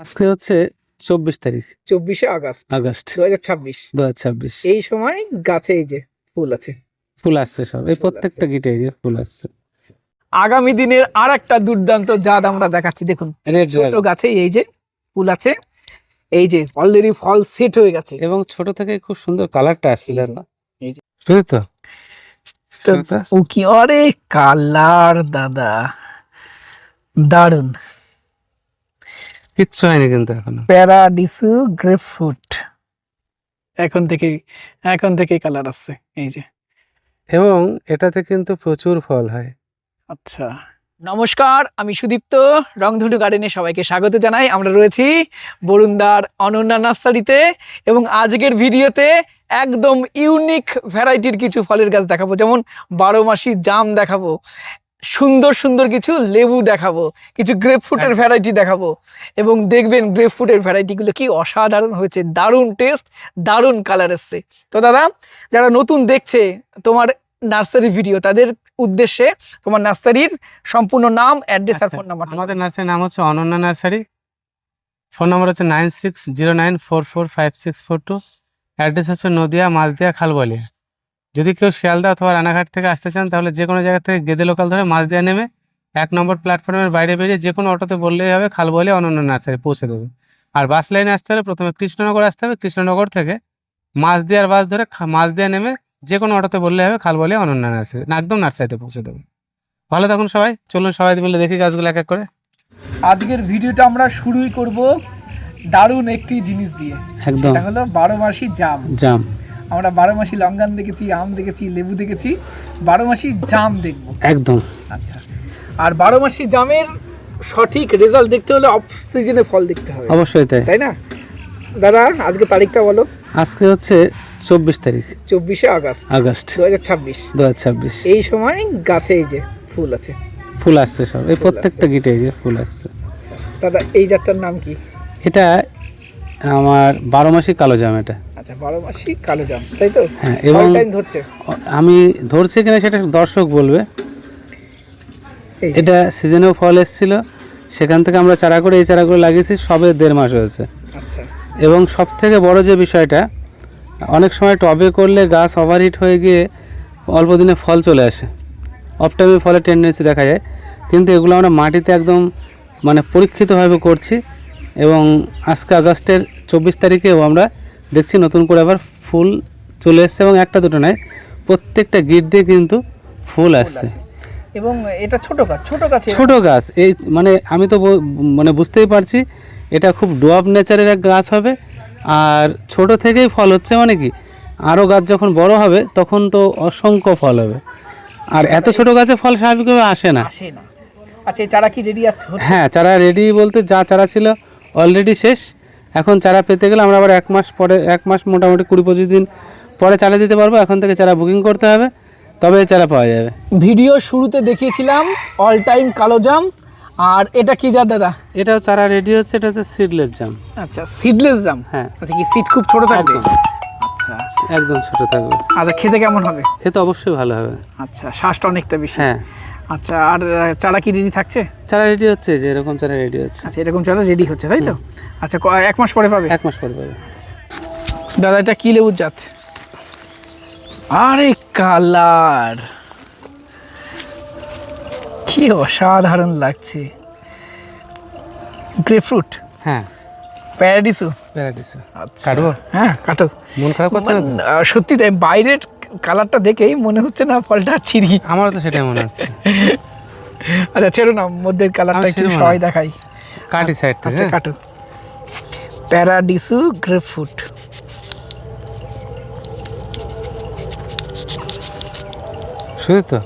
আজকে হচ্ছে 24 তারিখ 24শে আগস্ট আগস্ট 2026। 2026। এই সময় গাছে এই যে ফুল আছে, ফুল আসছে সব, এই প্রত্যেকটা গিটে এই যে ফুল আসছে। আগামী দিনের আর একটা দুর্দান্ত জাত আমরা দেখাচ্ছি। দেখুন রেড ছোট গাছে এই যে ফুল আছে, এই যে অলরেডি ফল সেট হয়ে গেছে এবং ছোট থেকে খুব সুন্দর কালারটা আসছে দেখো। এই যে শুধু তো ও কি অরে কালার দাদা, দারুন। কিচ্ছু হয়নি কিন্তু এখনো। প্যারাডিসু গ্রেপফ্রুট এখন থেকে কালার আসছে এই যে। এবং এটাতে কিন্তু প্রচুর ফল হয়। আচ্ছা, নমস্কার, আমি সুদীপ্ত, রংধনু গার্ডেনে সবাইকে স্বাগত জানাই। আমরা রয়েছি বরুণদার অনন্যা নার্সারিতে এবং আজকের ভিডিওতে একদম ইউনিক ভ্যারাইটির কিছু ফলের গাছ দেখাবো, যেমন 12 মাসি জাম দেখাবো, সুন্দর সুন্দর কিছু লেবু দেখাবো, কিছু গ্রেপফ্রুটের ভ্যারাইটি দেখাবো এবং দেখবেন গ্রেপফ্রুটের ভ্যারাইটিগুলো কি অসাধারণ হয়েছে, দারুণ টেস্ট, দারুণ কালার এসছে। তো দাদা, যারা নতুন দেখছে তোমার নার্সারি ভিডিও, তাদের উদ্দেশ্যে তোমার নার্সারির সম্পূর্ণ নাম, অ্যাড্রেস আর ফোন নাম্বার। আমাদের নার্সারির নাম হচ্ছে অনন্যা নার্সারি। ফোন নাম্বার হচ্ছে 9609445642। অ্যাড্রেস হচ্ছে নদিয়া মাছদিয়া খালবলিয়া। যদি কেউ শিয়ালদা অথবা রানাঘাট থেকে আসতে চান তাহলে যে কোনো জায়গা থেকে গেদে লোকাল ধরে মাছদিয়া নেমে 1 নম্বর প্ল্যাটফর্মের বাইরে বেরিয়ে যে কোনো অটোতে বললেই হবে খালবলিয়া অনন্যা নার্সারি পৌঁছে দেবে। আর বাস লাইনে আসতে হলে প্রথমে কৃষ্ণনগর আসতে হবে, কৃষ্ণনগর থেকে মাছদিয়ার বাস ধরে মাছদিয়া নেমে যে কোনো অটোতে বললেই হবে খালবলিয়া অনন্যা নার্সারি, একদম নার্সারিতে পৌঁছে দেবে। ভালো থাকুন সবাই, চলুন সবাই মিলে দেখি গাছগুলো এক এক করে। আজকের ভিডিওটা আমরা শুরুই করব দারুণ একটি জিনিস দিয়ে, একদম এটা হলো 12 মাসি জাম। জাম। আমরা 12 মাসি লঙ্কান দেখেছি, আম দেখেছি, লেবু দেখেছি, 12 মাসি জাম দেখবো। একদম। আচ্ছা, আর 12 মাসি জামের সঠিক রেজাল্ট দেখতে হলে অফ সিজনে ফল দেখতে হবে, অবশ্যই তাই। তাই না দাদা? আজকে তারিখটা বলো। আজকে হচ্ছে 24 তারিখ 24শে আগস্ট আগস্ট 2026। 2026। এই সময় গাছে এই যে ফুল আছে, ফুল আসছে সব, এই প্রত্যেকটা গিটে এই যে ফুল আসছে। দাদা এই জাতটার নাম কি? এটা আমার 12 মাসি কালো জাম। এটা আচ্ছা, 12 মাসি কালো জাম, তাই তো? হ্যাঁ, এবং টাইম ধরছে, আমি ধরছি কিনা সেটা দর্শক বলবে। এই যে। এটা সিজনেও ফল এসেছিল, সেখান থেকে আমরা চারা করে এই চারাগুলো লাগিয়েছি, সবে 1.5 মাস হয়েছে। আচ্ছা, এবং সব থেকে বড় যে বিষয়টা, অনেক সময় টবে করলে গাছ ওভারহিট হয়ে গিয়ে অল্প দিনে ফল চলে আসে, অফ টাইমে ফলের টেন্ডেন্সি দেখা যায়। কিন্তু এগুলো আমরা মাটিতে একদম মানে পরীক্ষিতভাবে করছি এবং আজকে আগস্টের 24 তারিখেও আমরা দেখছি নতুন করে আবার ফুল চলে এসছে এবং একটা দুটো নয়, প্রত্যেকটা গিট দিয়ে কিন্তু ফুল আসছে। এবং এটা ছোট গাছ, ছোট গাছ। এই মানে আমি তো মানে বুঝতেই পারছি এটা খুব ডোয়াব নেচারের এক গাছ হবে, আর ছোট থেকেই ফল হচ্ছে মানে কি আরও গাছ যখন বড় হবে তখন তো অসংখ্য ফল হবে, আর এত ছোট গাছে ফল স্বাভাবিকভাবে আসে না। আচ্ছা, এই চারা কি রেডি আছে? হ্যাঁ, চারা রেডি বলতে যা চারা ছিল অলরেডি শেষ। এখন চারা পেতে গেলে আমরা আবার 1 মাস পরে, 1 মাস মোটামুটি 20-25 দিন পরে চারা দিতে পারবো। এখন থেকে চারা বুকিং করতে হবে, তবে চারা পাওয়া যাবে। ভিডিও শুরুতে দেখিয়েছিলাম অল টাইম কালো জাম, আর এটা কি জাত দাদা? এটাও চারা রেডি হচ্ছে, এটা হচ্ছে সিডলেস জাম। আচ্ছা, সিডলেস জাম। হ্যাঁ। আচ্ছা, কি সিড খুব ছোট থাকবে? একদম। আচ্ছা, একদম ছোট থাকবে। আচ্ছা, খেতে কেমন হবে? খেতে অবশ্যই ভালো হবে। আচ্ছা, শ্বাসটা অনেকটা বেশি। হ্যাঁ। আচ্ছা, আর চারা কি রেডি থাকছে? চারা রেডি হচ্ছে, যে এরকম চারা রেডি হচ্ছে। আচ্ছা, এরকম চারা রেডি হচ্ছে, তাই তো? আচ্ছা, 1 মাস পরে পাবে? 1 মাস পরে পাবে। দাদা এটা কি লেবুর জাত? আরে কালার কি অসাধারণ লাগছে। গ্রেপফ্রুট? হ্যাঁ, প্যারাডিসু। প্যারাডিসু। আচ্ছা, কাটবো? হ্যাঁ কাটো। মন খারাপ করছে না তো? সত্যি তাই, বাইরের কালারটা দেখেই মনে হচ্ছে না ফলটা ছিঁড়ি। আমারও তো সেটাই মনে হচ্ছে। আচ্ছা, ছেড়ো না, মধ্যের কালারটা একটু ছেড়বো না। সবাই দেখাই। কাটি সাইড থেকে। আচ্ছা, কাটো। প্যারাডিসু গ্রেপফ্রুট। শুধু তো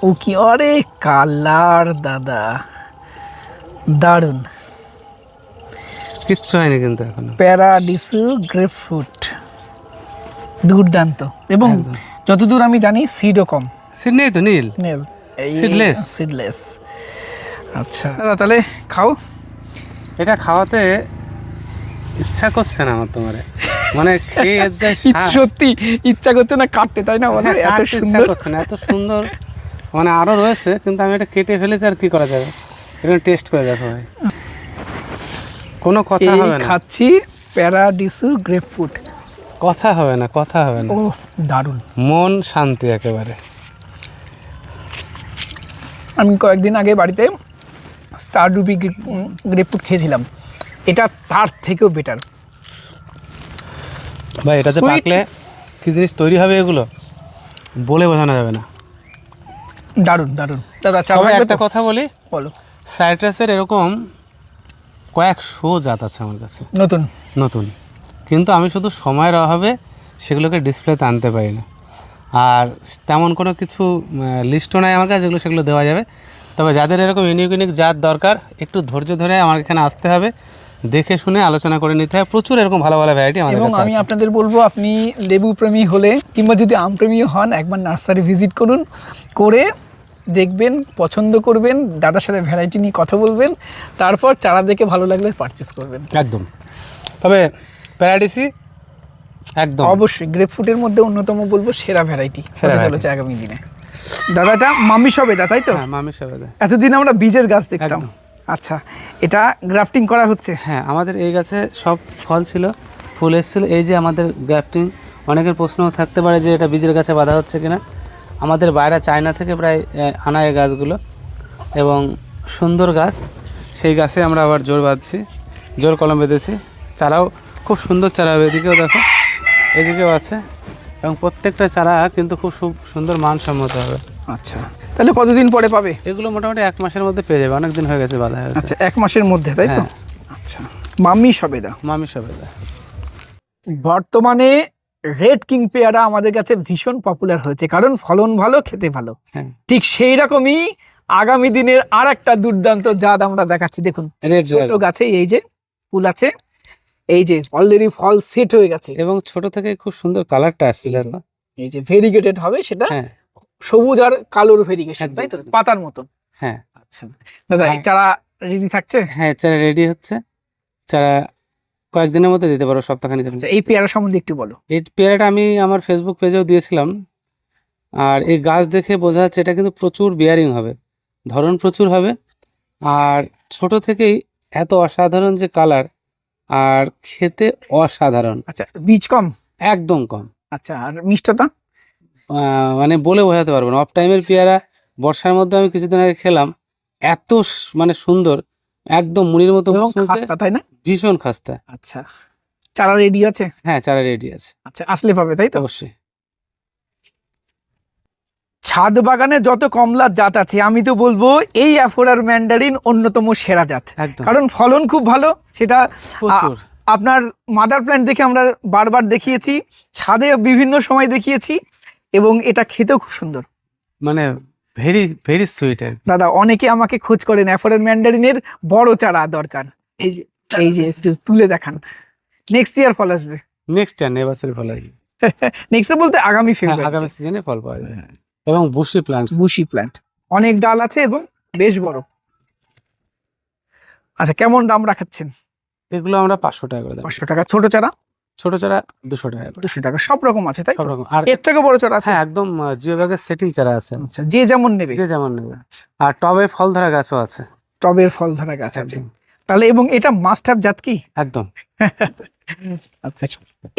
ও কি অরে কালার দাদা, দারুন। কিচ্ছু হয়নি কিন্তু এখনো। প্যারাডিসু গ্রেপফ্রুট দুর্দান্ত, এবং যতদূর আমি জানি সিডও কম। সিড নেই তো, নীল সিডলেস। আচ্ছা দাদা, তাহলে খাও। এটা খাওয়াতে ইচ্ছা করছে না আমার, তোমার মানে খেয়ে সত্যি ইচ্ছা করছে না কাটতে, তাই না? বলো এত ইচ্ছা সুন্দর। করছে না, এত সুন্দর মানে আরো রয়েছে, কিন্তু আমি এটা কেটে ফেলেছি, আর কি করা যাবে। এটা টেস্ট করে দেখো ভাই। কোনো কথা এই হবে না, খাচ্ছি প্যারাডিসু গ্রেপফ্রুট। কথা হবে না, কথা হবে না, ও দারুণ। মন শান্তি একেবারে। আমি কয়েকদিন আগে বাড়িতে স্টারডুবি গ্রেপফ্রুট খেয়েছিলাম, এটা তার থেকেও বেটার। ভাই এটাতে Sweet. পাকলে কি জিনিস তৈরি হবে এগুলো বলে বোঝানো যাবে না। দারুণ দারুণ। দাদা চা তবে লাগবে একটা তো? কথা বলি, বলো। সাইট্রাসের এরকম কয়েকশো জাত আছে আমার কাছে নতুন নতুন, কিন্তু আমি শুধু সময়ের অভাবে সেগুলোকে ডিসপ্লেতে আনতে পারি না। আর তেমন কোনো কিছু লিস্টও নাই আমার কাছে যেগুলো সেগুলো দেওয়া যাবে। তবে যাদের এরকম ইউনিক ইউনিক জাত দরকার, একটু ধৈর্য ধরে আমার এখানে আসতে হবে, দেখে শুনে আলোচনা করে নিতে হবে। প্রচুর এরকম ভালো ভালো ভ্যারাইটি আমাদের এবং কাছে আমি আছে। আপনাদের বলবো, আপনি লেবু প্রেমী হলে কিংবা যদি আম প্রেমী হন, একবার নার্সারি ভিজিট করুন, করে দেখবেন, পছন্দ করবেন, দাদার সাথে ভ্যারাইটি নিয়ে কথা বলবেন, তারপর চারা দেখে ভালো লাগলে পারচেস করবেন। একদম। তবে প্যারাডিসি একদম অবশ্যই গ্রেপফ্রুটের মধ্যে অন্যতম বলবো সেরা ভ্যারাইটি সেরা হতে চলেছে আগামী দিনে। দাদা এটা মামি সবেদা, তাই তো? হ্যাঁ, মামির সবেদা। এতদিন আমরা বীজের গাছ দেখতাম। একদম। আচ্ছা, এটা গ্রাফটিং করা হচ্ছে? হ্যাঁ, আমাদের এই গাছে সব ফল ছিল, ফুল এসেছিল। এই যে আমাদের গ্রাফটিং, অনেকের প্রশ্ন থাকতে পারে যে এটা বীজের গাছে বাঁধা হচ্ছে কিনা। আমাদের বাইরে চায়না থেকে প্রায় আনা এই গাছগুলো, এবং সুন্দর গাছ। সেই গাছে আমরা আবার জোর বাঁধছি, জোর কলম বেঁধেছি। চারাও খুব সুন্দর চারা হবে, এদিকেও দেখো, এদিকেও আছে, এবং প্রত্যেকটা চারা কিন্তু খুব সুন্দর মানসম্মত হবে। আচ্ছা, তাহলে কতদিন পরে পাবে? এগুলো মোটামুটি 1 মাসের মধ্যে পেয়ে যাবে, অনেক দিন হয়ে গেছে বাঁধা হয়েছে। আচ্ছা, 1 মাসের মধ্যে, তাই তো? হ্যাঁ। আচ্ছা, মামি সবেদা। মামি সবেদা। বর্তমানে রেড কিং পেয়ারা আমাদের কাছে ভীষণ পপুলার হয়েছে, কারণ ফলন ভালো, খেতে ভালো। হ্যাঁ, ঠিক সেই রকমই আগামী দিনের আর একটা দুর্দান্ত জাত আমরা দেখাচ্ছি। দেখুন, রেড ছোট গাছে এই যে ফুল আছে, এই যে অলরেডি ফল সেট হয়ে গেছে, এবং ছোট থেকে খুব সুন্দর কালারটা আসছে দেখো। এই যে ভেরিগেটেড হবে, সেটা হ্যাঁ, সবুজ আর কালোর ভেরিগেশন, একদম। তাই তো? পাতার মতন। হ্যাঁ, আচ্ছা দাদা, এই চারা রেডি থাকছে? হ্যাঁ, চারা রেডি হচ্ছে। চারা কয়েকদিনের মধ্যে দিতে পারো, সপ্তাহখানেক। আচ্ছা, এই পেয়ারা সম্বন্ধে একটু বলো। এই পেয়ারাটা আমি আমার ফেসবুক পেজেও দিয়েছিলাম। আর এই গাছ দেখে বোঝা যাচ্ছে এটা কিন্তু প্রচুর বিয়ারিং হবে, ধরন প্রচুর হবে। আর ছোট থেকেই এত অসাধারণ যে কালার, আর খেতে অসাধারণ, আচ্ছা, বীজ কম? একদম কম। আচ্ছা, আর মিষ্টতা? মানে বলে বোঝাতে পারবো না। অফ টাইমের পেয়ারা বর্ষার মধ্যে আমি কিছুদিন আগে খেলাম, এত মানে সুন্দর, একদম মুড়ির মতো এবং মুচমুচে, খাস্তা, তাই না? ভীষণ খাস্তা। আচ্ছা, চারা রেডি আছে? হ্যাঁ, চারা রেডি আছে। আচ্ছা, আসলে পাবে, তাই তো? অবশ্যই। ছাদ বাগানে যত কমলার জাত আছে, আমি তো বলবো এই অ্যাফোরার ম্যান্ডারিন অন্যতম সেরা জাত। একদম, কারণ ফলন খুব ভালো, সেটা প্রচুর। আপনার মাদার প্ল্যান্ট দেখে আমরা বারবার দেখিয়েছি, ছাদে বিভিন্ন সময় দেখিয়েছি, এবং এটা খেতেও খুব সুন্দর। মানে ভেরি ভেরি সুইট। দাদা, অনেকে আমাকে খোঁজ করেন অ্যাফোরার ম্যান্ডারিনের বড় চারা দরকার। এই যে একটু তুলে দেখান, নেক্সট ইয়ার ফল আসবে। নেক্সট ইয়ার এবছর ফল আসবে। নেক্সট বলতে আগামী হ্যাঁ, ফেব্রুয়ারি। আগামী সিজনে ফল পাওয়া যাবে। এবং বুশি প্লান্ট, বুশি প্ল্যান্ট, অনেক ডাল আছে এবং বেশ বড়। আচ্ছা, কেমন দাম রাখাচ্ছেন? এগুলো আমরা 500 টাকা করে দেবো। 500 টাকা। ছোট চারা? ছোট চারা 200 টাকা করে। 200 টাকা। সব রকম আছে, তাই তো? সব রকম। আর এর থেকে বড় চারা আছে? হ্যাঁ, একদম জিও ব্যাগের সেটিং চারা আছে, আচ্ছা, যে যেমন নেবে। যে যেমন নেবে। আর টবে ফল ধরা গাছও আছে। টবের ফল ধরা গাছ আছে একদম। তাহলে, এবং এটা মাস্ট হ্যাভ জাত কি? একদম। আচ্ছা,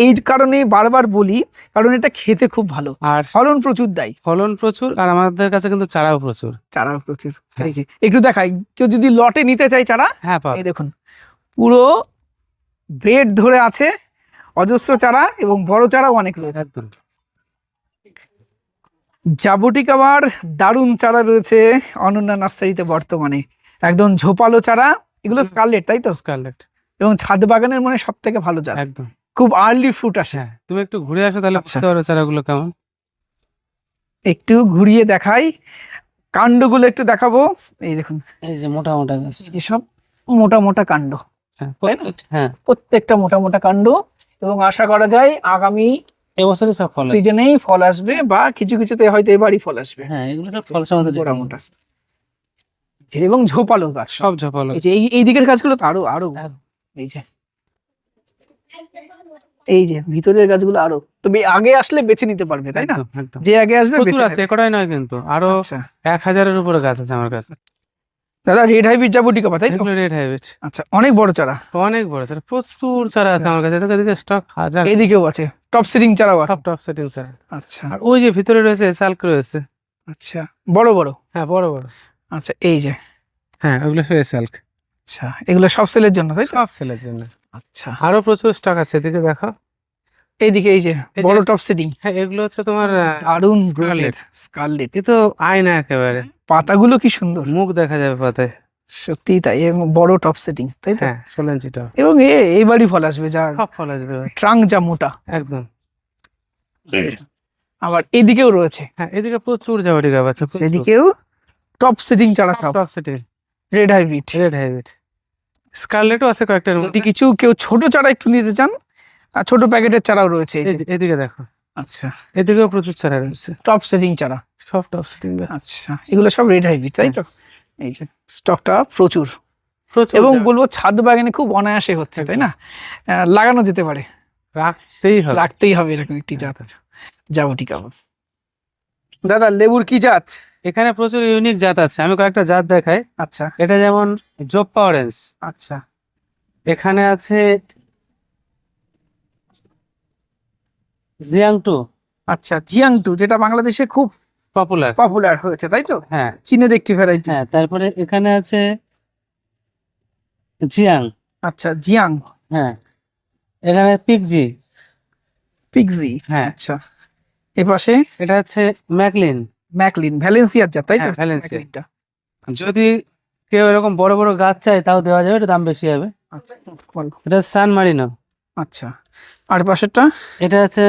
এই কারণে বারবার বলি, কারণ এটা খেতে খুব ভালো, আর ফলন প্রচুর দেয়। ফলন প্রচুর, আর আমাদের কাছে কিন্তু চারাও প্রচুর। চারাও প্রচুর। এই যে একটু দেখাই, কেউ যদি লটে নিতে চায় চারা, হ্যাঁ, পাবে। এই দেখুন, পুরো বেড ধরে আছে, অজস্র চারা, এবং বড় চারাও অনেক রয়েছে। একদম। জাবুটিকাবার দারুণ চারা রয়েছে অনন্যা নার্সারিতে বর্তমানে, একদম ঝোপালো চারা। এগুলো স্কারলেট, তাই তো? স্কারলেট। এবং ছাদ বাগানের মনে সব থেকে ভালো জাত, একদম। খুব আর্লি ফ্রুট আসে। হ্যাঁ, তুমি একটু ঘুরে আসো, তাহলে আচ্ছা। বুঝতে পারো চারাগুলো কেমন। একটু ঘুরিয়ে দেখাই, কাণ্ডগুলো একটু দেখাবো। এই দেখুন, এই যে মোটা মোটা গাছ। এই যে সব মোটা মোটা কাণ্ড, হ্যাঁ, তাই না? হ্যাঁ, প্রত্যেকটা মোটা মোটা কাণ্ড, এবং আশা করা যায় আগামী এবছরই সব ফল আসবে। সিজনেই ফল আসবে, বা কিছু কিছুতে হয়তো এবারই ফল আসবে। হ্যাঁ, এগুলো সব ফল সমাধান মোটা মোটা, এবং ঝোপালো গাছ সব। সব ঝোপালো। এই যে এই দিকের গাছগুলো তো আরো আরো, এই যে এই যে ভিতরের গাছগুলো আরো, তবে আগে আসলে বেছে নিতে পারবে, তাই না? একদম, একদম। যে আগে আসবে প্রচুর বেছে আছে, নেবে। একটাই নয় কিন্তু, আরো আচ্ছা, 1000-এর উপরে গাছ আছে আমার কাছে। দাদা রেড হাইব্রিড জাবুটিকা তাই তো? এগুলো রেড হাইব্রিড, আচ্ছা, অনেক বড় চারা, অনেক বড় চারা, প্রচুর চারা আছে আমার কাছে। এদিকে স্টক হাজার, এইদিকেও আছে টপ সিটিং চারাও আছে। সব টপ সেটিং চারা। আচ্ছা আর ওই যে ভিতরে রয়েছে সাল্ক রয়েছে। আচ্ছা, বড় বড়, হ্যাঁ বড় বড়। আচ্ছা এই যে, হ্যাঁ ওগুলো সে সাল্ক, আচ্ছা এগুলো সব সেলের জন্য তাই তো? সব সেলের জন্য। আচ্ছা আরো প্রচুর স্টক আছে, এদিকে দেখো। এইদিকে এই যে এই যে- বড় টপ সিটিং, হ্যাঁ এগুলো হচ্ছে তোমার দারুন Scarlet। স্কারলেট, এ তো আয়না একেবারে, পাতাগুলো কি সুন্দর, মুখ দেখা যাবে পাতায়। সত্যি তাই, এবং বড় টপ সেটিং তাই তো? হ্যাঁ 16 ইঞ্চিটা, এবং এইবারই ফল আসবে, যা সব ফল আসবে এবার। ট্রাঙ্ক যা মোটা। একদম। আবার এদিকেও রয়েছে, হ্যাঁ এদিকে প্রচুর জাবুটিকা আছে, সেদিকেও টপ সেটিং চারা সব top setting red hybrid. Red hybrid. স্কারলেটও আছে কয়েকটার যদি মধ্যে। কিছু কেউ ছোট চারা একটু নিতে চান, আর ছোট প্যাকেটের চারাও রয়েছে এই এই যে। যে এদিকে দেখো, আচ্ছা, এদিকেও প্রচুর চারা রয়েছে, টপ সেটিং চারা। সব টপ সেটিং গাছ। আচ্ছা, এগুলো সব রেড হাইব্রিড তাই তো? এই যে স্টকটা প্রচুর, প্রচুর এবং জায়গা বলবো ছাদ বাগানে খুব অনায়াসে হচ্ছে তাই না? লাগানো যেতে পারে, রাখতেই হবে। রাখতেই হবে এরকম একটি জাত জাবুটিকা। দাদা লেবুর কি জাত? এখানে প্রচুর ইউনিক জাত আছে, আমি কয়েকটা জাত দেখাই। আচ্ছা এটা যেমন জোপ্পা অরেঞ্জ, আচ্ছা এখানে আছে জিয়াং টু, আচ্ছা, জিয়াং টু যেটা বাংলাদেশে খুব পপুলার। পপুলার হয়েছে তাই তো? হ্যাঁ চীনের একটি ভ্যারাইটি। হ্যাঁ, তারপরে এখানে আছে জিয়াং। আচ্ছা জিয়াং, হ্যাঁ এখানে পিকজি। পিকজি, হ্যাঁ আচ্ছা। এপাশে এটা হচ্ছে ম্যাকলিন। ম্যাকলিন, ভ্যালেন্সিয়ার জাত তাই তো? হ্যাঁ, ভ্যালেন্সিয়া। ম্যাকলিনটা। যদি কেউ এরকম বড় বড় গাছ চায় তাও দেওয়া যাবে, এটা দাম বেশি হবে। আচ্ছা বলো। এটা সান মারিনো। আচ্ছা, আর পাশেরটা এটা হচ্ছে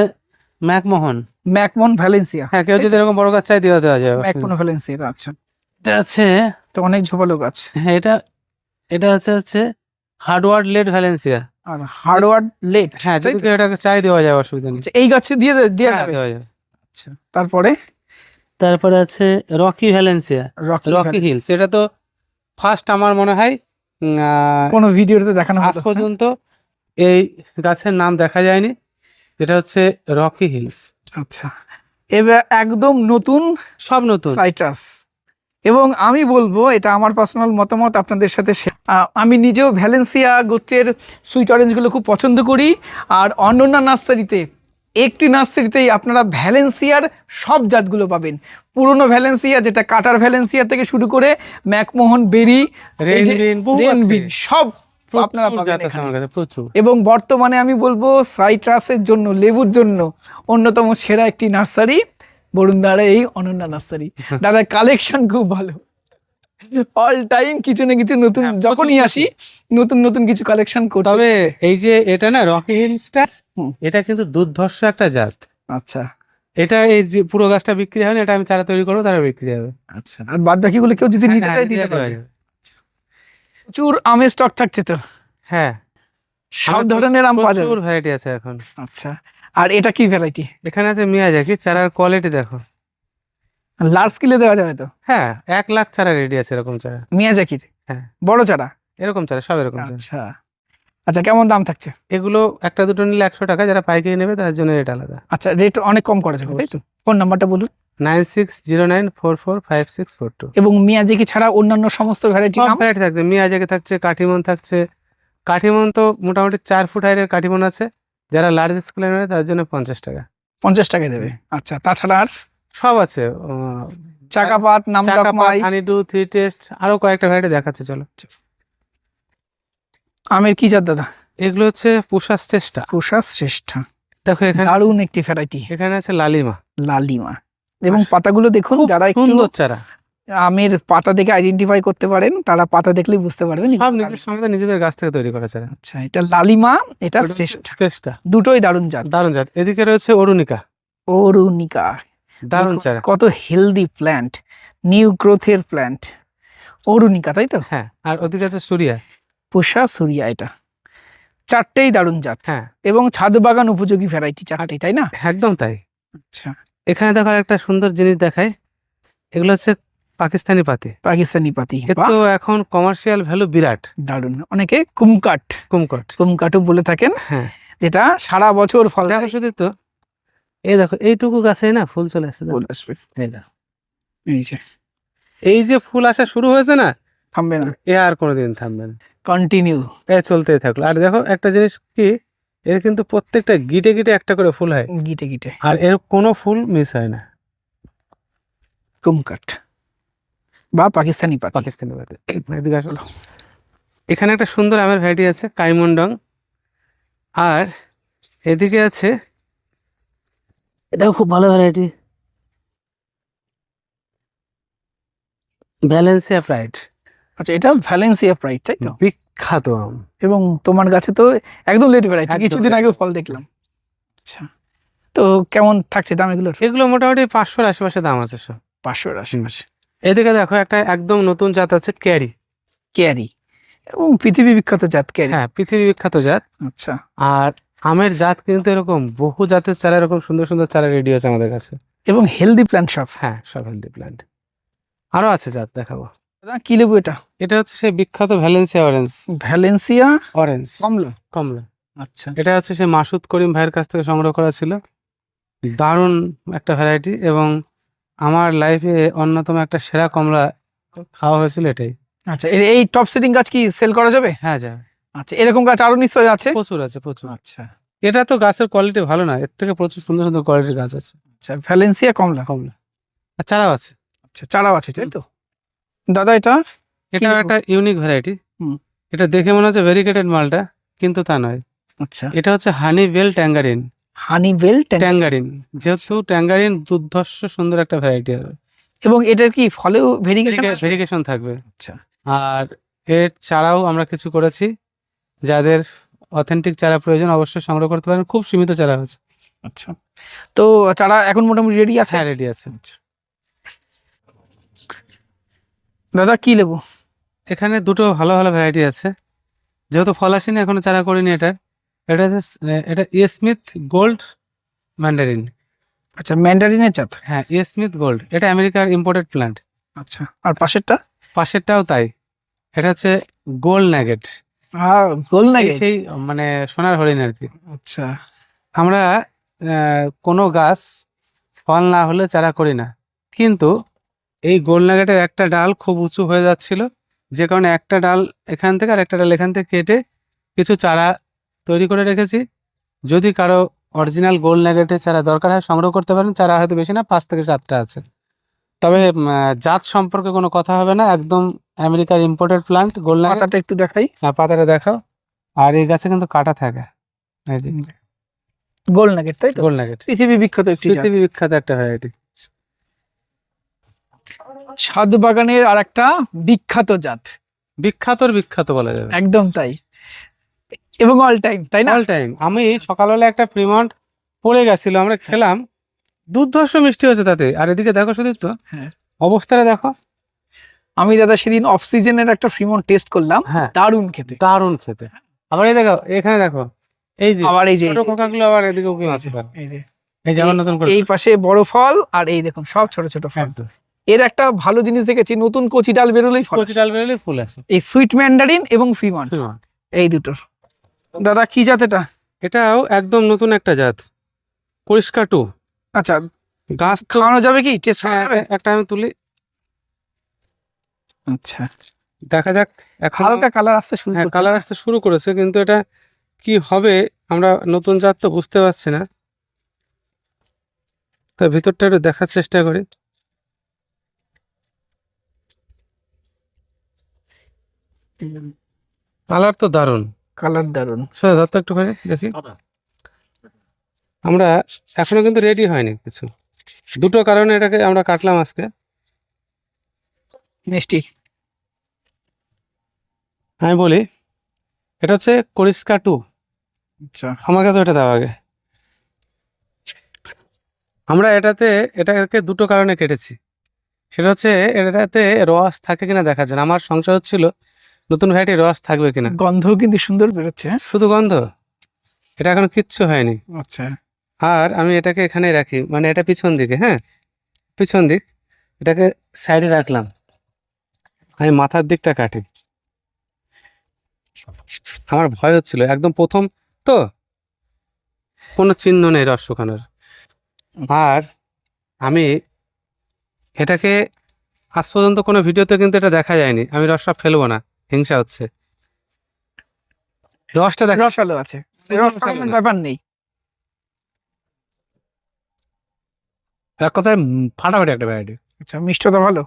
ম্যাকমোহন। ম্যাকমন ভ্যালেন্সিয়া। হ্যাঁ কেউ যদি এরকম বড় গাছ চায় দেওয়া যাবে, অসুবিধা ম্যাকমন নেই। ভ্যালেন্সিয়া, আচ্ছা। এটা আছে, তো অনেক ঝোপালো গাছ। হ্যাঁ এটা হচ্ছে হার্ডওয়ার্ড লেড ভ্যালেন্সিয়া। আর হার্ডওয়ার্ড লেট, হ্যাঁ যদি কেউ এটাকে চাই দেওয়া যাবে, অসুবিধা নেই। এই গাছে দিয়ে হ্যাঁ, যাবে। দেওয়া যাবে। আচ্ছা, তারপরে তারপরে আছে রকি ভ্যালেন্সিয়া, রকি হিলস। এটা তো ফার্স্ট আমার মনে হয় কোন ভিডিওতে দেখানো আজ হলো। পর্যন্ত এই গাছের নাম দেখা যায়নি, যেটা হচ্ছে রকি হিলস। আচ্ছা, এবার একদম নতুন সব নতুন। সাইট্রাস, এবং আমি বলবো এটা আমার পার্সোনাল মতামত আপনাদের সাথে আমি নিজেও ভ্যালেন্সিয়া গোত্রের সুইট অরেঞ্জগুলো খুব পছন্দ করি। আর অন্যান্য নার্সারিতে, একটি নার্সারিতেই আপনারা ভ্যালেন্সিয়ার সব জাতগুলো পাবেন। পুরনো ভ্যালেন্সিয়া যেটা কাটার ভ্যালেন্সিয়া থেকে শুরু করে ম্যাকমোহন বেরি, এই যে রেনবিন, বহু আছে। রেনবিন, সব আপনারা প্রচুর পাবেন জাত আছে এখানে। আমার কাছে, প্রচুর। এবং বর্তমানে আমি বলবো সাইট্রাসের জন্য, লেবুর জন্য অন্যতম সেরা একটি নার্সারি বরুণদার এই অনন্যা নার্সারি। দাদা কালেকশন খুব ভালো, অল টাইম কিছু না কিছু নতুন, হ্যাঁ, যখনই প্রচুর, আসি নতুন নতুন কিছু কালেকশন করতে। তবে এই যে এটা না রকি হিলসটা, হুম। এটা কিন্তু দুর্ধর্ষ একটা জাত। আচ্ছা এটা এই যে পুরো গাছটা বিক্রি হয় না, এটা আমি চারা তৈরি করবো, তারা বিক্রি হবে। আচ্ছা, আর বাদ বাকিগুলো কেউ যদি নিতে হ্যাঁ, চায় দিতে দেওয়া পারবে। যাবে। প্রচুর আমের স্টক থাকছে তো, হ্যাঁ সব ধরনের আম পাওয়া যাবে। প্রচুর ভ্যারাইটি আছে এখন। আচ্ছা, আর এটা কি ভ্যারাইটি? এখানে আছে মিয়াজাকি, চারার কোয়ালিটি দেখো। লার্জ স্কেলে দেওয়া যাবে তো? হ্যাঁ 1 লাখ চারা রেডি আছে, এরকম চারা। মিয়াজাকির হ্যাঁ। বড় চারা? এরকম চারা, সব এরকম চারা। আচ্ছা আচ্ছা, কেমন দাম থাকছে? এগুলো একটা দুটো নিলে 100 টাকা, যারা পাইকারি নেবে তার জন্য রেট আলাদা। আচ্ছা, রেট অনেক কম করা যাবে তাই তো? ফোন নাম্বারটা বলুন। 9609445642। এবং মিয়াজাকি ছাড়া অন্যান্য সমস্ত ভ্যারাইটি সব আম? ভ্যারাইটি থাকছে, মিয়াজাকি থাকছে, কাঠিমন থাকছে। কাঠিমন তো মোটামুটি 4 ফুট হাইটের কাঠিমন আছে, যারা লার্জ স্কেলে নেবে তার জন্য 50 টাকা। 50 টাকা দেবে। আচ্ছা, তাছাড়া আর সব আছে, চাকাপাত, নামডকমাই, হানিডু, থ্রি টেস্ট, আরো কয়েকটা ভ্যারাইটি দেখাচ্ছে, চলো। আমের কি জাত দাদা? এগুলো হচ্ছে পুষা চেষ্টা। পুষা শ্রেষ্ঠা, দেখো এখানে দারুণ একটি ভ্যারাইটি, এখানে আছে লালিমা। লালিমা। এবং পাতাগুলো দেখুন, খুব যারা একটু সুন্দর চারা, আমের পাতা দেখে আইডেন্টিফাই করতে পারেন, তারা পাতা দেখলেই বুঝতে পারবেন। সব নিজের সঙ্গে নিজেদের গাছ থেকে তৈরি করা চারা। আচ্ছা, এটা লালিমা, এটা ওটা হচ্ছে শ্রেষ্ঠা, চেষ্টা, দুটোই দারুণ জাত। দারুণ জাত। এদিকে রয়েছে অরুণিকা, অরুণিকা, দারুণ দেখুন চারা। কত হেলদি প্ল্যান্ট, নিউ গ্রোথের প্ল্যান্ট, অরুণিকা তাই তো? হ্যাঁ, আর ওদিকে আছে সুরিয়া। পুষা সুরিয়া, এটা চারটেই দারুণ জাত, হ্যাঁ এবং ছাদ বাগান উপযোগী ভ্যারাইটি চারটেই তাই না? একদম তাই। আচ্ছা, এখানে দেখো একটা সুন্দর জিনিস দেখায়, এগুলো হচ্ছে পাকিস্তানি পাতি। পাকিস্তানি পাতি, এর তো এখন কমার্শিয়াল ভ্যালু বিরাট। দারুণ। অনেকে কুমকাট, কুমকট। কুমকাটও বলে থাকেন, হ্যাঁ যেটা সারা বছর ফল দেখো শুধু তো, এই দেখো এইটুকু গাছে না ফুল চলে আসছে, দেখো। ফুল আসবে। এই দেখো। এই যে এই যে ফুল আসা শুরু হয়েছে না, থামবে না, এ আর কোনোদিন থামবে না, কন্টিনিউ। এ চলতেই থাকলো। আর দেখো একটা জিনিস কি, এর কিন্তু প্রত্যেকটা গিটে গিটে একটা করে ফুল হয়, গিটে গিটে আর এর কোনো ফুল মিস হয় না। কুমকাট বা পাকিস্তানি পাখি। পাকিস্তানি বাড়িতে এদিকে আসলো। এখানে একটা সুন্দর আমের ভ্যারাইটি আছে কাইমন্ডং, আর এদিকে আছে, এটাও খুব ভালো ভ্যারাইটি, ভ্যালেন্সিয়া প্রাইড, আচ্ছা, এটা ভ্যালেন্সিয়া প্রাইড, তাই তো? বিখ্যাত আম। এবং তোমার গাছে তো একদম লেট ভ্যারাইটি, একদম কিছুদিন late। আগেও ফল দেখলাম। আচ্ছা, তো কেমন থাকছে দাম এগুলোর? এগুলো মোটামুটি 500-র আশেপাশে দাম আছে সব। 500-এর আশেপাশে। এদিকে দেখো একটা একদম নতুন জাত আছে ক্যারি। ক্যারি, এবং পৃথিবী বিখ্যাত জাত ক্যারি। হ্যাঁ, পৃথিবী বিখ্যাত জাত। আচ্ছা, আর আমের জাত কিন্তু এরকম বহু জাতের চারা, এরকম সুন্দর সুন্দর চারা রেডি আছে আমাদের কাছে। এবং হেলদি প্ল্যান্ট সব। হ্যাঁ, সব হেলদি প্ল্যান্ট। আরো আছে জাত, দেখাবো। দাদা, কি লেবু এটা? এটা হচ্ছে সেই বিখ্যাত ভ্যালেন্সিয়া অরেঞ্জ। ভ্যালেন্সিয়া অরেঞ্জ কমলা। কমলা। আচ্ছা, এটা হচ্ছে সেই মাসুদ করিম ভাইয়ের কাছ থেকে সংগ্রহ করা ছিল, দারুণ একটা ভ্যারাইটি, এবং আমার লাইফে অন্যতম একটা সেরা কমলা খাওয়া হয়েছিল এটাই। আচ্ছা, এই টপ সেটিং গাছ কি সেল করা যাবে? হ্যাঁ, যা আচ্ছা, এরকম গাছ আরো নিশ্চয়ই আছে। প্রচুর আছে, প্রচুর। আচ্ছা এটা তো গাছের কোয়ালিটি ভালো না, এর থেকে প্রচুর সুন্দর সুন্দর কোয়ালিটির গাছ আছে। আচ্ছা, ভ্যালেন্সিয়া কমলা। কমলা আর চারাও আছে। আচ্ছা, চারাও আছে, তাই তো? দাদা, এটা এটা লেবু? একটা ইউনিক ভ্যারাইটি। হুম। এটা দেখে মনে হচ্ছে ভেরিকেটেড মালটা, কিন্তু তা নয়। আচ্ছা, এটা হচ্ছে হানি বেল ট্যাঙ্গারিন। হানিবেল ট্যাঙ্গারিন, যেহেতু ট্যাঙ্গারিন দুর্ধর্ষ সুন্দর একটা ভ্যারাইটি হবে, এবং এটার কি ফলেও ভেরিগেশন? ভেরিকেশন থাকবে। আচ্ছা, আর এর চারাও আমরা কিছু করেছি, যাদের অথেন্টিক চারা প্রয়োজন অবশ্যই সংগ্রহ করতে পারেন, খুব সীমিত চারা হচ্ছে। আচ্ছা, তো চারা এখন মোটামুটি রেডি আছে? হ্যাঁ, রেডি আছে। দাদা, কি লেবু? এখানে দুটো ভালো ভালো ভ্যারাইটি আছে, যেহেতু ফল আসেনি এখনো চারা করিনি এটার। এটা হচ্ছে এটা স্মিথ গোল্ড ম্যান্ডারিন। আচ্ছা, ম্যান্ডারিনের জাত। হ্যাঁ, স্মিথ গোল্ড, এটা আমেরিকার ইম্পোর্টেড প্ল্যান্ট। আচ্ছা, আর পাশেরটা? পাশেরটাও তাই, এটা হচ্ছে গোল্ড ন্যাগেট। গোল না? সেই মানে সোনার হরিণ আর কি। আচ্ছা, আমরা কোনো গাছ ফল না হলে চারা করি না, কিন্তু এই গোল নাগেটের একটা ডাল খুব উঁচু হয়ে যাচ্ছিল, যে কারণে একটা ডাল এখান থেকে আর একটা ডাল এখান থেকে কেটে কিছু চারা তৈরি করে রেখেছি। যদি কারো অরিজিনাল গোল নাগেটের চারা দরকার হয় সংগ্রহ করতে পারেন, চারা হয়তো বেশি না, 5 থেকে 7টা আছে। তবে জাত সম্পর্কে কোনো কথা হবে না, একদম আমেরিকার ইম্পোর্টেড প্লান্ট গোল নাগেট। পাতাটা একটু দেখাই। হ্যাঁ, পাতাটা দেখাও। আর এই গাছে কিন্তু কাটা থাকে, এই যে গোল নাগেট, তাই তো? গোল নাগেট, পৃথিবী বিখ্যাত একটি জাত। পৃথিবী বিখ্যাত একটা ভ্যারাইটি। ছাদ বাগানের আর একটা বিখ্যাত জাত। বিখ্যাতর বিখ্যাত বলা যাবে, একদম তাই, এবং অল টাইম, তাই না? All time. আমি সকালবেলা একটা প্রিমন্ট পড়ে গেছিল, আমরা খেলাম, দুর্ধর্ষ মিষ্টি হয়েছে তাতে। আর এদিকে দেখো সুদীপ, তো হ্যাঁ। অবস্থাটা দেখো। আমি দাদা সেদিন অফ সিজনের একটা ফ্রিমন টেস্ট করলাম, হ্যাঁ, দারুণ খেতে। দারুণ খেতে। আবার এই দেখো, এখানে দেখো, এই যে আবার এই যে ছোট কোকাগুলো আবার এদিকেও কি আছে, এই যে এই যে আবার নতুন করে এই পাশে বড় ফল, আর এই দেখুন সব ছোট ছোট ফল। একদম এর একটা ভালো জিনিস দেখেছি, নতুন কচি ডাল বেরোলেই ফল কচি আসে। ডাল বেরোলে ফুল আসে। এই সুইট ম্যান্ডারিন এবং ফ্রিমন, এই দুটোর। দাদা, কি জাত এটা? এটাও একদম নতুন একটা জাত, পরিষ্কার টু। আচ্ছা, গাছ তো খাওয়ানো যাবে কি? টেস্ট করা যাবে? একটা আমি তুলি, আচ্ছা, দেখা যাক। এখন হালকা কালার আসতে শুরু হ্যাঁ, করছে। কালার আসতে শুরু করেছে, কিন্তু এটা কি হবে আমরা নতুন জাত তো বুঝতে পারছি না। তো ভিতরটা একটু দেখার চেষ্টা করি। কালার তো দারুণ, কালার দারুণ। সেটা ধরতো একটুখানি দেখি। আমরা এখনো কিন্তু রেডি হয়নি কিছু, দুটো কারণে এটাকে আমরা কাটলাম আজকে। মিষ্টি। আমি বলি, এটা হচ্ছে করিস্কা টু। আচ্ছা, আমার কাছে ওটা দেওয়া আগে। আমরা এটাকে দুটো কারণে কেটেছি। সেটা হচ্ছে এটাতে রস থাকে কিনা দেখার জন্য। আমার সংশয় হচ্ছিল নতুন ভ্যারাইটি রস থাকবে কিনা। গন্ধও কিন্তু সুন্দর বেরোচ্ছে। শুধু গন্ধ, এটা এখন কিচ্ছু হয়নি। আচ্ছা, আর আমি এটাকে এখানে রাখি, মানে এটা পিছন দিকে, হ্যাঁ পিছন দিক, এটাকে সাইডে রাখলাম, আমি মাথার দিকটা কাটি। আমার ভয় হচ্ছিল, একদম প্রথম তো, কোনো চিহ্ন নেই রস শুকানোর। আর আমি এটাকে আজ পর্যন্ত কোনো ভিডিওতে কিন্তু এটা দেখা যায়নি। আমি রসটা ফেলবো না, হিংসা হচ্ছে। রসটা দেখ, রসালো আছে, রস ফালানোর ব্যাপার নেই। এক কথায় ফাটাফাটি একটা ভ্যারাইটি। আচ্ছা, মিষ্টতা ভালো।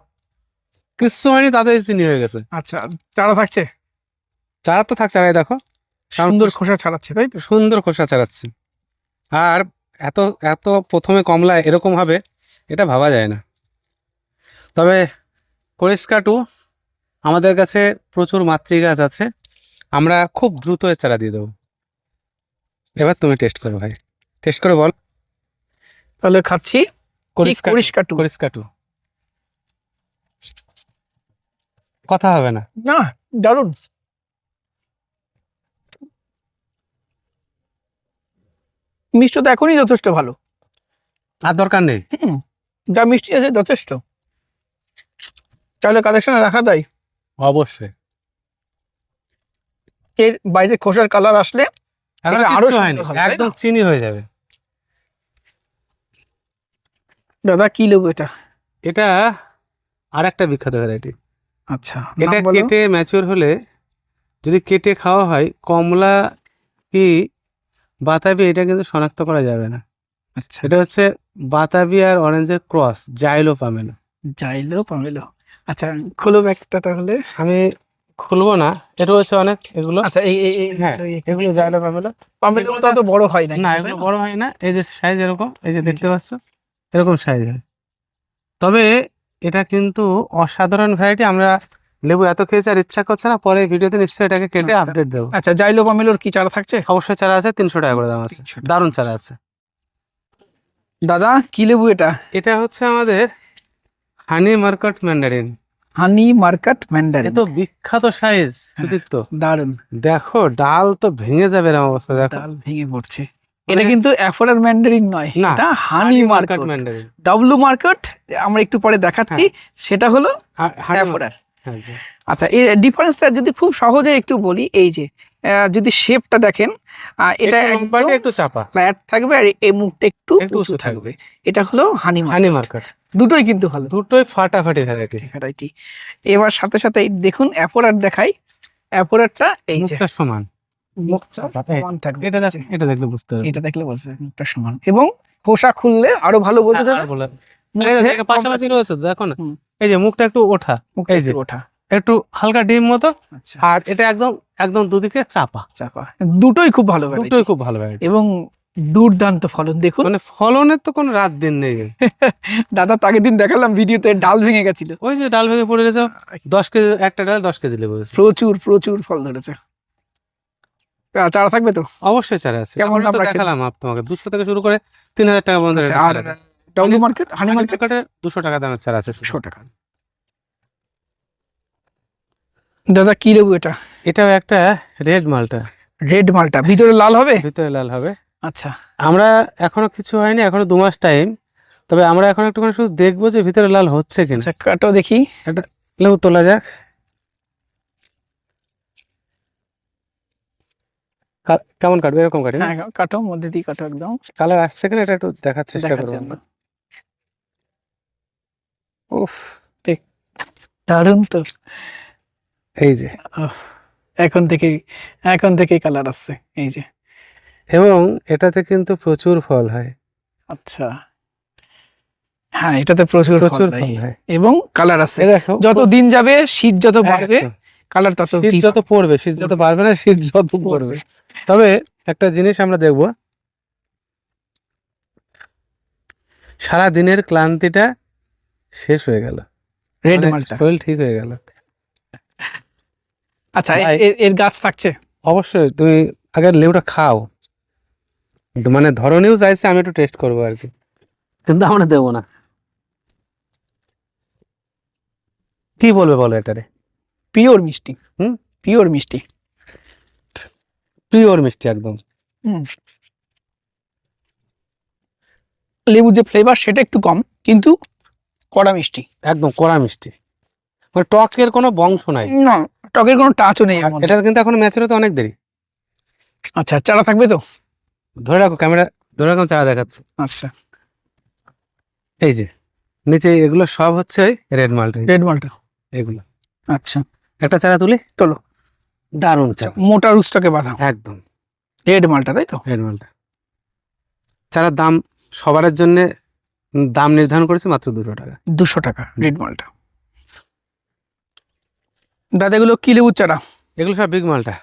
কিচ্ছু হয়নি, তাতে চিনি হয়ে গেছে। আচ্ছা, চারা থাকছে, চারা তো থাকছে, আর এই দেখো সুন্দর খোসা ছাড়াচ্ছে, তাই তো? সুন্দর খোসা ছাড়াচ্ছে। আর এত এত প্রথমে কমলা এরকম হবে এটা ভাবা যায় না। তবে করিস্কা টু আমাদের কাছে প্রচুর মাতৃগাছ আছে, আমরা খুব দ্রুত এর চারা দিয়ে দেবো। এবার তুমি টেস্ট করো ভাই, টেস্ট করে বল। তাহলে খাচ্ছি করিস্কা টু। করিস্কা টু কথা হবে না। না, দারুণ। মিষ্টতা এখনই যথেষ্ট ভালো, আর দরকার নেই। যা মিষ্টি আছে যথেষ্ট। তাহলে কালেকশনে রাখা যায়। অবশ্যই। এর বাইরে খোসার কালার আসলে এখন এটা আরো কিচ্ছু হয়নি, সুন্দর হবে, তাই একদম না? চিনি হয়ে যাবে। দাদা কি লেবু এটা? এটা আর একটা বিখ্যাত ভ্যারাইটি। আচ্ছা, এটা নাম বলো। কেটে ম্যাচিওর হলে যদি কেটে খাওয়া হয়, কমলা কি বাতাবি এটা কিন্তু শনাক্ত করা যাবে না। আচ্ছা, এটা হচ্ছে বাতাবি আর অরেঞ্জের ক্রস, জাইলো পামেলো। যাইলো পামেলো। আচ্ছা, খোলো ব্যাগটা তাহলে। আমি খুলবো না, এটা হচ্ছে অনেক এগুলো। আচ্ছা, এই হ্যাঁ, এগুলো জাইলো পামেলো। পামেলো তো অত বড় হয় না, না, এগুলো বড় হয় না, এই যে সাইজ এরকম, এই যে দেখতে পাচ্ছ এরকম সাইজ হয়। তবে এটা কিন্তু অসাধারণ ভ্যারাইটি। আমরা লেবু এত খেয়েছি আর ইচ্ছা করছে না, পরে ভিডিওতে নিশ্চয়ই এটাকে কেটে আচ্ছা। আপডেট দেবো। আচ্ছা, যাইলো পামেলোর কি চারা থাকছে? অবশ্যই চারা আছে, 300 টাকা করে দাম আছে, 300 টাকা। দারুণ চারা আছে। দাদা কি লেবু এটা? এটা হচ্ছে আমাদের হানি মার্কেট ম্যান্ডারিন। হানি মার্কেট ম্যান্ডারিন। এত বিখ্যাত সাইজ সুদীপ্ত, দারুন। দেখো ডাল তো ভেঙে যাবে এরকম অবস্থা, দেখো। ডাল ভেঙে পড়ছে। এটা কিন্তু অ্যাফোরার ম্যান্ডারিন নয়, না, এটা হানি মার্কেট ম্যান্ডারিন। ডাব্লু মার্কেট আমরা একটু পরে দেখাচ্ছি, সেটা হলো অ্যাফোরার। আচ্ছা, এর ডিফারেন্সটা যদি খুব সহজে একটু বলি, এই যে যদি শেপটা দেখেন, এটা লম্বাটে একটু চাপা, ফ্ল্যাট থাকবে আর এই মুখটা একটু একটু উঁচু উঁচু থাকবে। এটা হলো হানি হানি মার্কেট। দুটোই কিন্তু ভালো, দুটোই ফাটাফাটি ভ্যারাইটি। ভ্যারাইটি। এবার সাথে সাথে এই দেখুন অ্যাপোরার দেখাই। অ্যাপোরারটা এই যে মুখটা সমান, মুখ চাপা, এই যে। সমান থাকবে। এটা দেখ, এটা দেখলে বুঝতে পারবে। এটা দেখলে বলছে মুখটা সমান, এবং খোসা খুললে আরো ভালো বোঝা যাবে। আর বলে মুখে এই যে পাশাপাশি রয়েছে, দেখো না, হুম। এই যে মুখটা একটু ওঠা, মুখটা এই যে একটু ওঠা। একটু হালকা ডিম মতো, আচ্ছা, আর এটা একদম একদম দুদিকে চাপা। চাপা। দুটোই খুব ভালো variety। দুটোই খুব ভালো ভ্যারাইটি, এবং দুর্দান্ত ফলন দেখুন। মানে ফলনের তো কোনো রাত দিন নেই। দাদা আগের দিন দেখালাম ভিডিওতে, ডাল ভেঙে গেছিল। ওই যে ডাল ভেঙে পড়ে গেছে, 10 কেজি একটা ডাল 10 কেজি লেবু হয়েছে। প্রচুর প্রচুর ফল ধরেছে। চারা থাকবে তো? অবশ্যই চারা আছে, কেমন আমরা দাম তো রাখছেন? দেখালাম তোমাকে 200 থেকে শুরু করে 3000 টাকা পর্যন্ত আচ্ছা, রেটের আর চারা আছে। ডাব্লু মার্কেট হানি মার্কেট মার্কেটে 200 টাকা দামের চারা আছে, 100 টাকা। দাদা কি লেবু এটা? এটাও একটা রেড মালটা, রেড মালটা, ভিতরে লাল হবে? ভিতরে লাল হবে। আচ্ছা, আমরা এখনো কিছু হয়নি, এখনো 2 মাস টাইম। তবে আমরা এখন একটুখানি শুধু দেখবো যে ভিতরে লাল হচ্ছে কিনা। আচ্ছা, কাটো দেখি। একটা লেবু তোলা যাক। কেমন কাটবে, এরকম কাটবে? হ্যাঁ, কাটো, মধ্যে দিয়ে কাটো একদম। কালার আসছে কিনা এটা একটু দেখার চেষ্টা দেখার করবো জন্য। আমরা। উফ, দারুন তো। এই যে, আহ, এখন থেকে কালার আসছে, এই যে। এবং এটাতে কিন্তু প্রচুর ফল হয়। আচ্ছা, হ্যাঁ, এটাতে প্রচুর প্রচুর ফল ফল হয় হয়। এবং কালার আছে। এই দেখো, যত দিন যাবে, শীত যত বাড়বে, একদম। কালার তত শীত কি যত পড়বে, শীত যত বাড়বে না, শীত যত পড়বে। তবে একটা জিনিস আমরা দেখব, সারা দিনের ক্লান্তিটা শেষ হয়ে গেল, রেড মানে মালটা। শরীর ঠিক হয়ে গেল। আচ্ছা, ভাই, এর গাছ থাকছে? অবশ্যই তুমি আগে লেবুটা খাও, একটু মানে ধরনেও চাইছে আমি একটু টেস্ট করবো আর কি, কিন্তু আমরা দেবো না। কি বলবে বলো এটারে? পিওর মিষ্টি। হুম? পিওর মিষ্টি। পিওর মিষ্টি একদম। লেবুর যে ফ্লেভার সেটা একটু কম, কিন্তু কড়া মিষ্টি, একদম কড়া মিষ্টি, মানে টকের কোনো বংশ নাই। না, টকের কোনো টাচও নেই এর আর মধ্যে। এটার কিন্তু এখন ম্যাচুর হতে অনেক দেরি। আচ্ছা, চারা থাকবে তো? ধরে রাখো, ক্যামেরা ধরে রাখো, চারা দেখাচ্ছে। আচ্ছা, এই যে নিচে এগুলো সব হচ্ছে রেড মালটা, রেড মালটা। এগুলো। আচ্ছা, একটা চারা তুলি, তোলো। দারুণ চারা, মোটা রুস্টকে বাঁধা একদম রেড মালটা, তাই তো? রেড মালটা। চারার দাম সবার জন্য দাম নির্ধারণ করেছে মাত্র 200 টাকা। 200 টাকা রেড মালটা। দাদা এগুলো কি লেবুর চারা? এগুলো সব বিগ মালটা।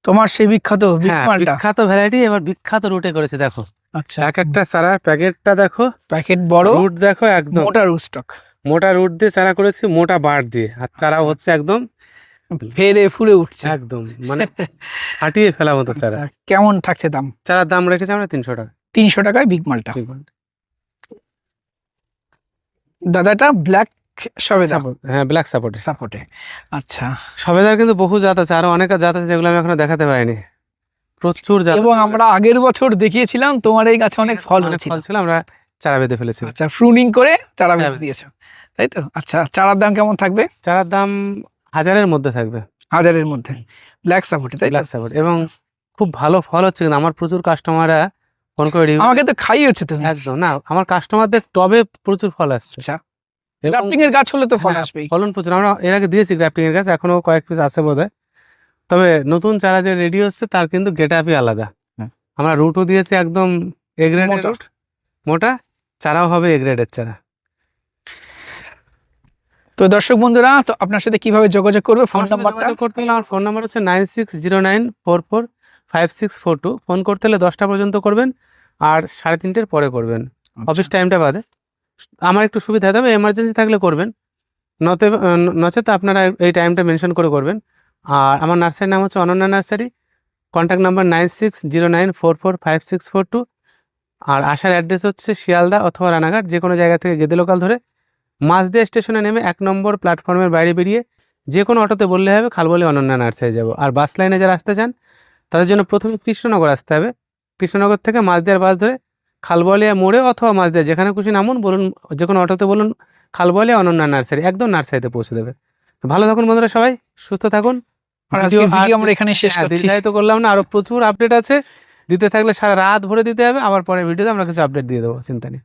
তোমার সেই বিখ্যাত বিগ হ্যাঁ, মালটা। বিখ্যাত ভ্যারাইটি, এবার বিখ্যাত রুটে করেছে। দেখো আচ্ছা, এক একটা চারার প্যাকেটটা দেখো, প্যাকেট বড়, রুট দেখো, একদম মোটা রুস্টক, মোটা রুট দিয়ে চারা করেছি, মোটা বার দিয়ে। আর চারাও আচ্ছা। হচ্ছে একদম ফেরে ফুলে উঠছে, একদম মানে ফাটিয়ে ফেলা মতো চারা। কেমন থাকছে দাম? চারার দাম রেখেছি আমরা 300 টাকা। 300 টাকায় বিগ মালটা। big malta। দাদাটা ব্ল্যাক সবেদা, হ্যাঁ, ব্ল্যাক সাপোর্টে। সাপোর্টে। আচ্ছা, সবেদার কিন্তু বহু জাত আছে, আরো অনেক জাত আছে যেগুলো আমি এখনো দেখাতে পারিনি, প্রচুর জাত। এবং আমরা আগের বছর দেখিয়েছিলাম তোমার এই গাছে অনেক ফল অনেক হয়েছিল। ফল ছিল, আমরা চারা বেঁধে ফেলেছি। আচ্ছা, প্রুনিং করে চারা বেঁধে বেঁধে দিয়েছো, তাই তো? আচ্ছা, চারার দাম কেমন থাকবে? চারার দাম 1000-এর মধ্যে থাকবে, 1000-এর মধ্যে, ব্ল্যাক সাপোর্টে, তাই তো? Black support. এবং খুব ভালো ফল হচ্ছে, কিন্তু আমার প্রচুর কাস্টমাররা ফোন করে review আমাকে তো খাইয়েছো তুমি। একদম না, আমার কাস্টমারদের টবে প্রচুর ফল আসছে। আচ্ছা, এবং গ্রাফটিং এর গাছ হলে তো ফল হ্যাঁ, আসবেই। ফলন প্রচুর। আমরা এর আগে দিয়েছি গ্রাফটিং এর গাছ, এখনো কয়েক পিস আছে বোধহয়। তবে নতুন চারা যে রেডি হচ্ছে তার কিন্তু গেট আপই আলাদা। হুম। আমরা রুটও দিয়েছি একদম এ গ্রেডের মোটা। রুট, মোটা। চারাও হবে এ গ্রেডের চারা। তো দর্শক বন্ধুরা, তো আপনার সাথে কিভাবে যোগাযোগ করবে? ফোন আমার সাথে নাম্বারটা? যোগাযোগ করতে হলে আমার ফোন নাম্বার হচ্ছে 9609445642। ফোন করতে হলে 10টা পর্যন্ত করবেন, আর 3:30-এর পরে করবেন, অফিস টাইমটা বাদে। আমার একটু সুবিধা হয়, তবে এমার্জেন্সি থাকলে করবেন, নচেত আপনারা এই টাইমটা মেনশন করে করবেন। আর আমার নার্সারির নাম হচ্ছে অনন্যা নার্সারি। Contact number 9609445642। আর আসার অ্যাড্রেস হচ্ছে শিয়ালদা অথবা রানাঘাট, যে কোনো জায়গা থেকে গেদে লোকাল ধরে মাঝদিয়া স্টেশনে নেমে 1 নম্বর প্ল্যাটফর্মের বাইরে বেরিয়ে যে কোনো অটোতে বললে হবে খালবলি অনন্যা নার্সারি যাব। আর বাস লাইনে যারা আসতে চান তাদের জন্য প্রথমে কৃষ্ণনগর আসতে হবে। কৃষ্ণনগর থেকে মাঝদিয়ার বাস ধরে খালবলিয়া মোড়ে অথবা মাঝদিয়া যেখানে খুশি নামুন, বলুন যে কোনো অটোতে বলুন খালবলিয়া অনন্যা নার্সারি, একদম নার্সারিতে পৌঁছে দেবে। ভালো থাকুন বন্ধুরা, সবাই সুস্থ থাকুন। আর আজকের ভিডিও আমরা এখানে শেষ করছি। দীর্ঘায়িত করলাম না, আরো প্রচুর আপডেট আছে, দিতে থাকলে সারা রাত ভরে দিতে হবে। আবার পরে ভিডিওতে আমরা কিছু আপডেট দিয়ে দেবো, চিন্তা নেই।